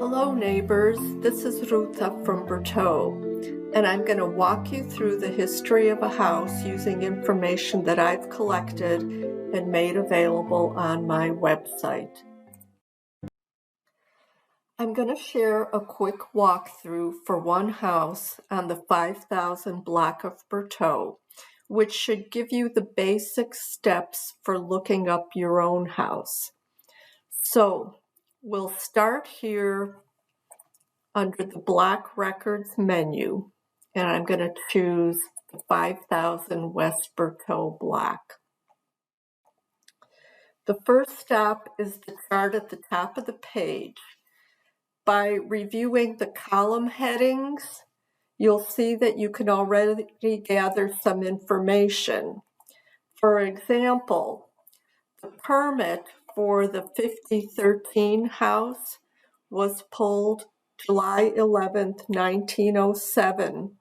Hello neighbors, this is Ruta from Bertaux, and I'm going to walk you through the history of a house using information that I've collected and made available on my website. I'm going to share a quick walkthrough for one house on the 5000 block of Bertaux, which should give you the basic steps for looking up your own house. So we'll start here under the Block Records menu, and I'm going to choose the 5000 West Bertaux block. The first stop is the chart at the top of the page. By reviewing the column headings, you'll see that you can already gather some information. For example, the permit for the 5013 house was pulled July 11th, 1907,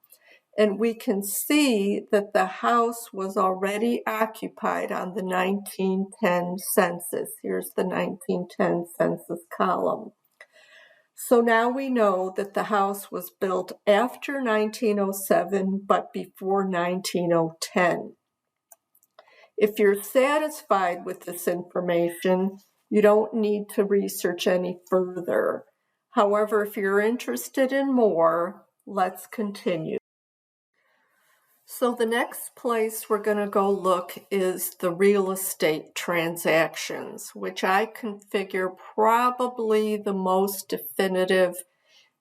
and we can see that the house was already occupied on the 1910 census. Here's the 1910 census column. So now we know that the house was built after 1907, but before 1910. If you're satisfied with this information, you don't need to research any further. However, if you're interested in more, let's continue. So the next place we're going to go look is the real estate transactions, which I configure probably the most definitive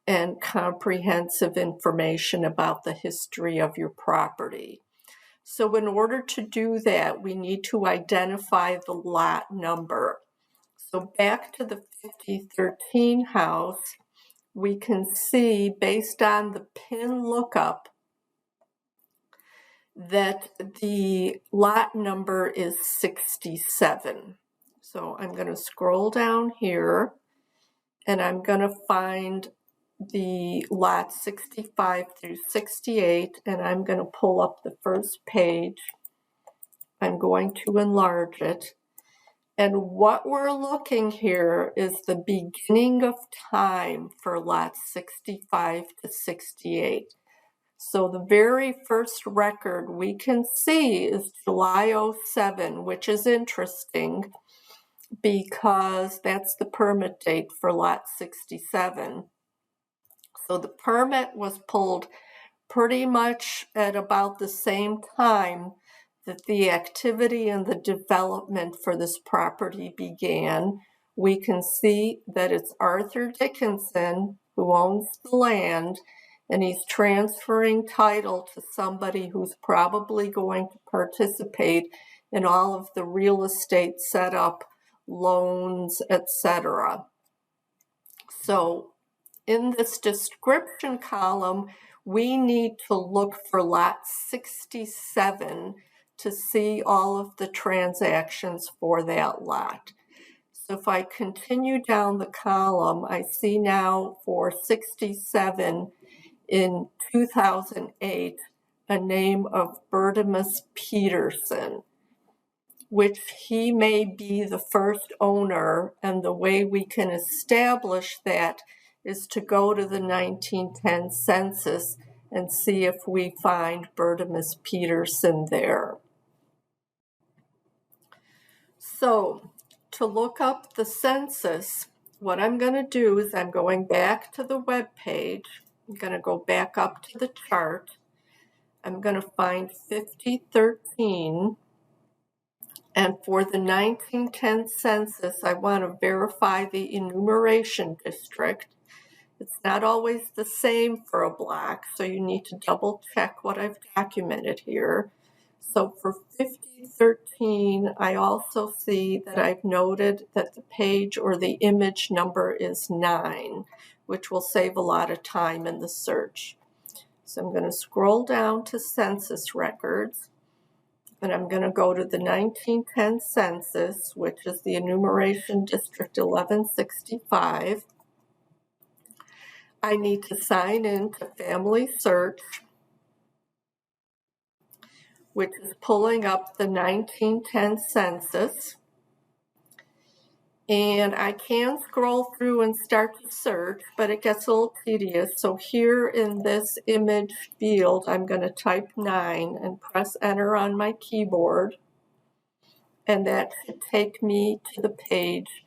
and comprehensive information about the history of your property. So in order to do that, we need to identify the lot number. So back to the 5013 house, we can see based on the PIN lookup that the lot number is 67. So I'm going to scroll down here and I'm going to find the lots 65 through 68, and I'm going to pull up the first page. I'm going to enlarge it. And what we're looking here is the beginning of time for lots 65 to 68. So the very first record we can see is July 07, which is interesting because that's the permit date for lot 67. So the permit was pulled pretty much at about the same time that the activity and the development for this property began. We can see that it's Arthur Dickinson who owns the land, and he's transferring title to somebody who's probably going to participate in all of the real estate setup, loans, etc. So in this description column, we need to look for lot 67 to see all of the transactions for that lot. So if I continue down the column, I see now for 67 in 2008 a name of Bertimus Peterson, which he may be the first owner, and the way we can establish that is to go to the 1910 census and see if we find Bertimus Peterson there. So to look up the census, what I'm going to do is I'm going back to the web page. I'm going to go back up to the chart. I'm going to find 5013. And for the 1910 census, I want to verify the enumeration district. It's not always the same for a block, so you need to double check what I've documented here. So for 5013, I also see that I've noted that the page or the image number is 9, which will save a lot of time in the search. So I'm going to scroll down to census records. And I'm going to go to the 1910 census, which is the enumeration district 1165. I need to sign in to Family Search, which is pulling up the 1910 census. And I can scroll through and start to search, but it gets a little tedious. So here in this image field, I'm going to type 9 and press enter on my keyboard. And that should take me to the page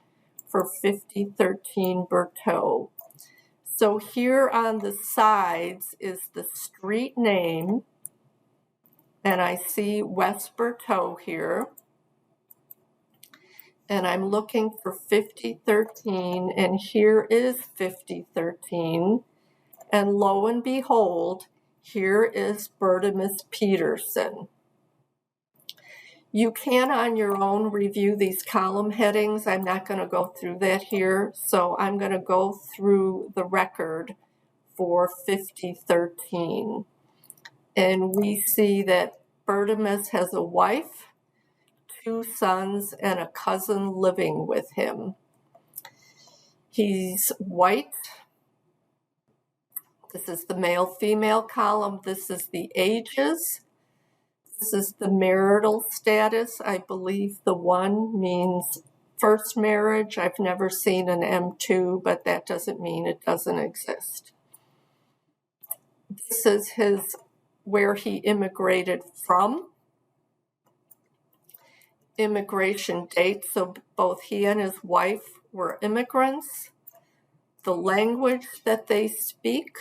for 5013 Berthoud. So here on the sides is the street name, and I see West Berthoud here. And I'm looking for 5013, and here is 5013. And lo and behold, here is Bertimus Peterson. You can on your own review these column headings. I'm not going to go through that here, so I'm going to go through the record for 5013. And we see that Bertimus has a wife, 2 sons, and a cousin living with him. He's white. This is the male-female column. This is the ages. This is the marital status. I believe the 1 means first marriage. I've never seen an M2, but that doesn't mean it doesn't exist. This is where he immigrated from. Immigration date, so both he and his wife were immigrants. The language that they speak,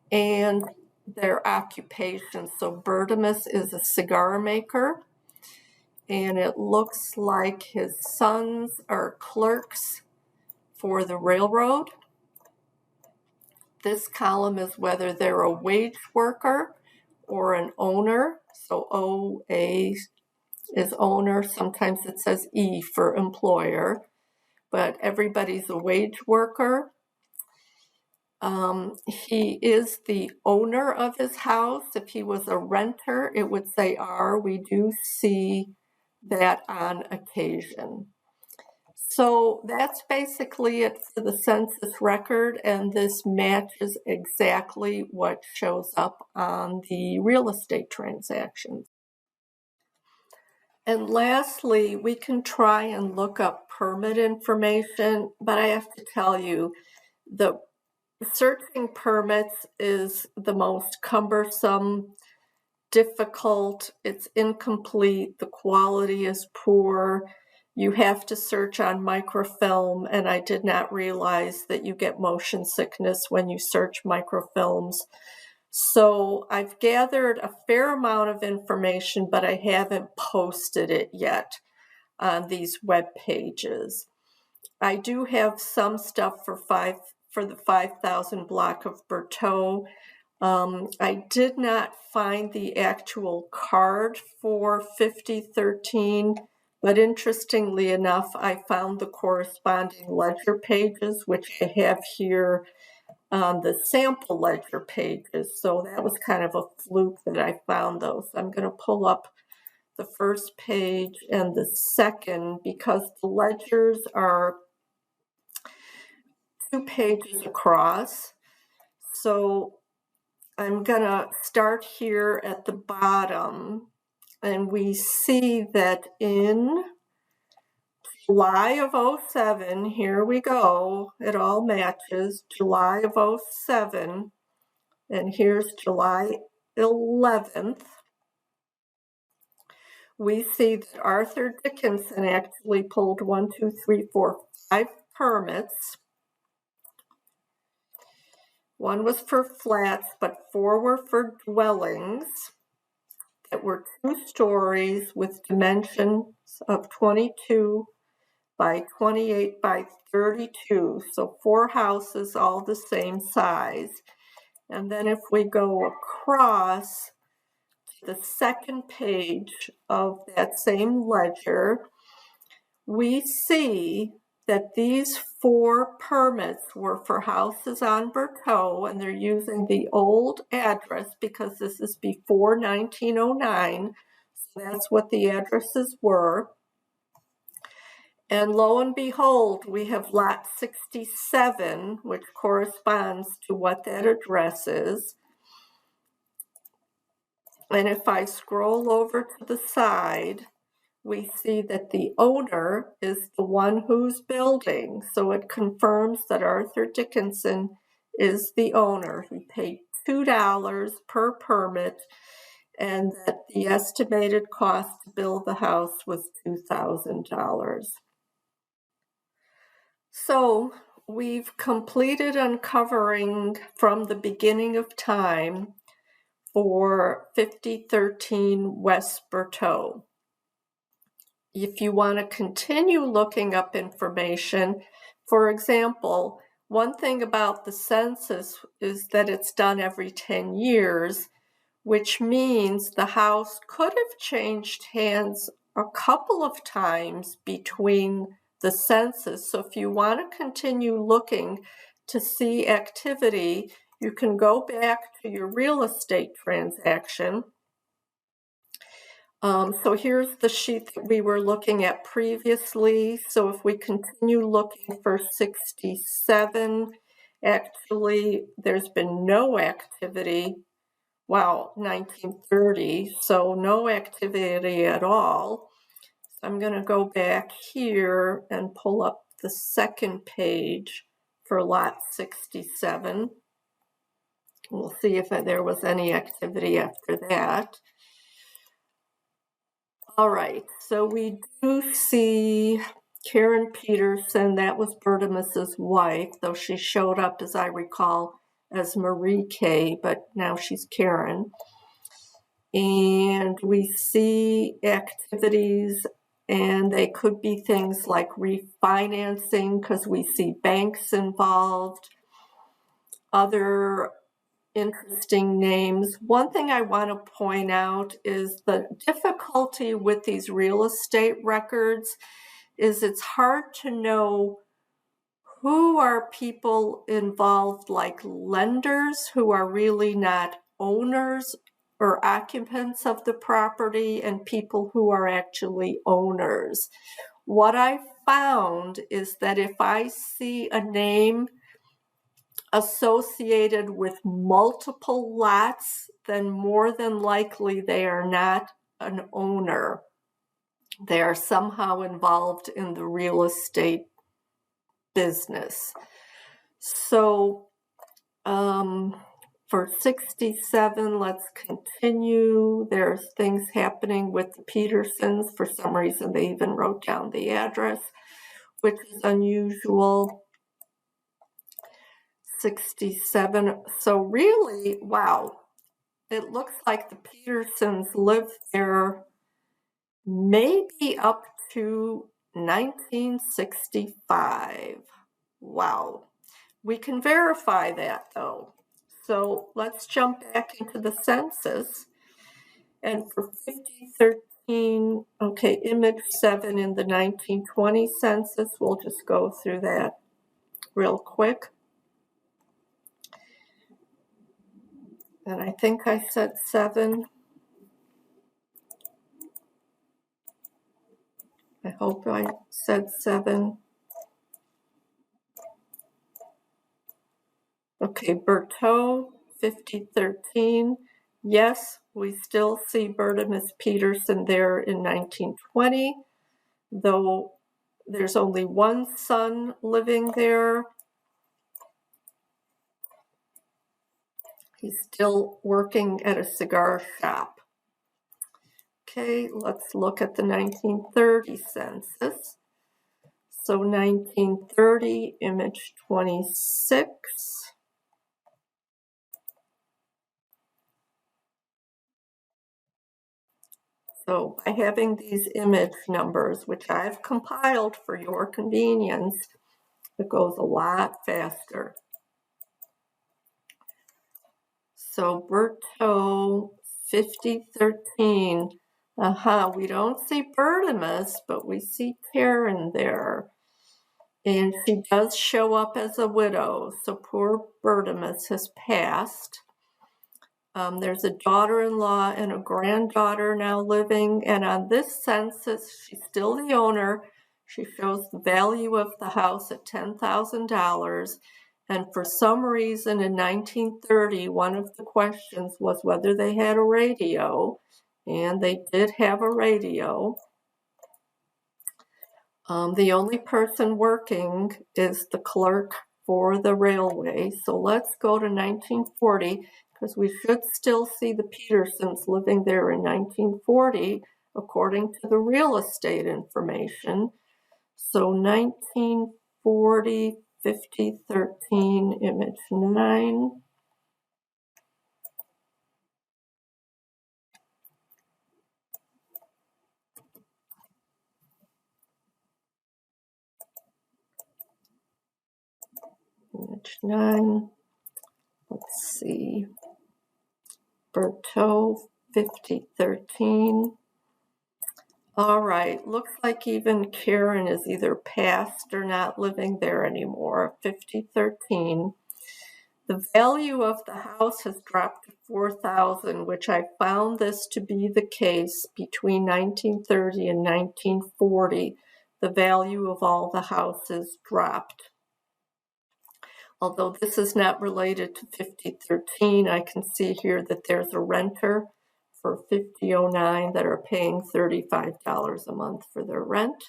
and their occupation. So Bertimus is a cigar maker, and it looks like his sons are clerks for the railroad. This column is whether they're a wage worker or an owner. So OA is owner. Sometimes it says E for employer, but everybody's a wage worker. He is the owner of his house. If he was a renter, it would say R. We do see that on occasion. So that's basically it for the census record, and this matches exactly what shows up on the real estate transactions. And lastly, we can try and look up permit information, but I have to tell you, the searching permits is the most cumbersome, difficult, it's incomplete, the quality is poor. You have to search on microfilm, and I did not realize that you get motion sickness when you search microfilms. So I've gathered a fair amount of information, but I haven't posted it yet on these web pages. I do have some stuff for the 5,000 block of Berthoud. I did not find the actual card for 5013, but interestingly enough, I found the corresponding ledger pages, which I have here on the sample ledger pages. So that was kind of a fluke that I found those. I'm going to pull up the first page and the second because the ledgers are 2 pages across. So I'm going to start here at the bottom, and we see that in July of 07, here we go, it all matches, July of 07, and here's July 11th. We see that Arthur Dickinson actually pulled 1, 2, 3, 4, 5 permits. 1 was for flats, but 4 were for dwellings that were 2 stories with dimensions of 22 by 28 by 32. So 4 houses, all the same size. And then if we go across to the second page of that same ledger, we see that these 4 permits were for houses on Berthoud, and they're using the old address because this is before 1909, so that's what the addresses were. And lo and behold, we have lot 67, which corresponds to what that address is. And if I scroll over to the side, we see that the owner is the one who's building. So it confirms that Arthur Dickinson is the owner. He paid $2 per permit, and that the estimated cost to build the house was $2,000. So we've completed uncovering from the beginning of time for 5013 West Berthoud. If you want to continue looking up information, for example, one thing about the census is that it's done every 10 years, which means the house could have changed hands a couple of times between the census. So if you want to continue looking to see activity, you can go back to your real estate transaction. So here's the sheet that we were looking at previously. So if we continue looking for 67, actually there's been no activity. Wow, 1930, so no activity at all. So I'm going to go back here and pull up the second page for lot 67. We'll see if there was any activity after that. All right, so we do see Karen Peterson. That was Bertimus's wife, though she showed up, as I recall, as Marie Kay, but now she's Karen. And we see activities, and they could be things like refinancing, because we see banks involved, other interesting names. One thing I want to point out is the difficulty with these real estate records is it's hard to know who are people involved, like lenders who are really not owners or occupants of the property, and people who are actually owners. What I found is that if I see a name associated with multiple lots, then more than likely they are not an owner. They are somehow involved in the real estate business. So for 67, let's continue. There's things happening with the Petersons. For some reason, they even wrote down the address, which is unusual. 67. So really, wow, it looks like the Petersons lived there maybe up to 1965. Wow. We can verify that, though. So let's jump back into the census. And for 5013, okay, image 7 in the 1920 census, we'll just go through that real quick. And I think I said 7. I hope I said 7. Okay, Berthoud, 5013. Yes, we still see Bertimus Peterson there in 1920, though there's only one son living there. He's still working at a cigar shop. Okay, let's look at the 1930 census. So 1930, image 26. So by having these image numbers, which I've compiled for your convenience, it goes a lot faster. So Berthoud, 5013. We don't see Bertimus, but we see Karen there. And she does show up as a widow, so poor Bertimus has passed. There's a daughter-in-law and a granddaughter now living, and on this census, she's still the owner. She shows the value of the house at $10,000, and for some reason in 1930, one of the questions was whether they had a radio, and they did have a radio. The only person working is the clerk for the railway. So let's go to 1940, because we should still see the Petersons living there in 1940, according to the real estate information. So 1940, 5013, image 9. Image 9. Let's see. Berteau, 5013. All right, looks like even Karen is either passed or not living there anymore. 5013. The value of the house has dropped to $4,000, which I found this to be the case between 1930 and 1940. The value of all the houses dropped. Although this is not related to 5013, I can see here that there's a renter for 5009 that are paying $35 a month for their rent.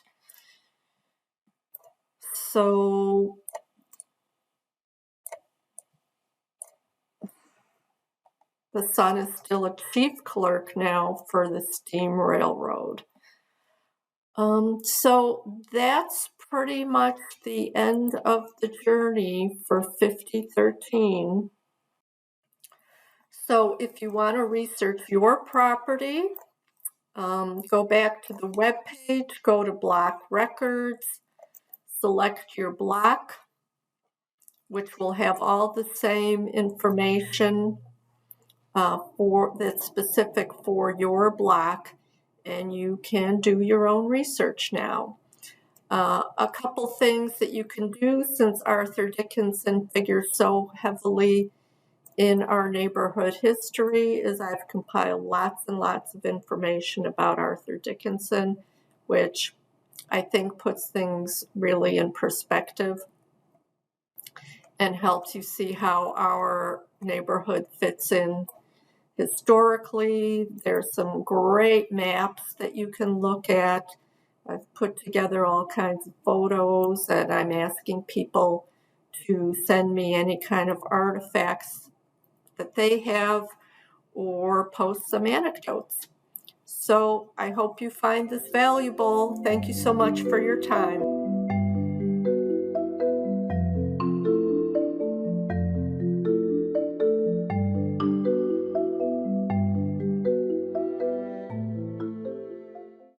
So the son is still a chief clerk now for the steam railroad. So that's pretty much the end of the journey for 5013. So if you want to research your property, go back to the web page, go to block records, select your block, which will have all the same information that's specific for your block, and you can do your own research now. A couple things that you can do, since Arthur Dickinson figures so heavily in our neighborhood history, is I've compiled lots and lots of information about Arthur Dickinson, which I think puts things really in perspective and helps you see how our neighborhood fits in historically. There's some great maps that you can look at. I've put together all kinds of photos, and I'm asking people to send me any kind of artifacts that they have or post some anecdotes. So I hope you find this valuable. Thank you so much for your time.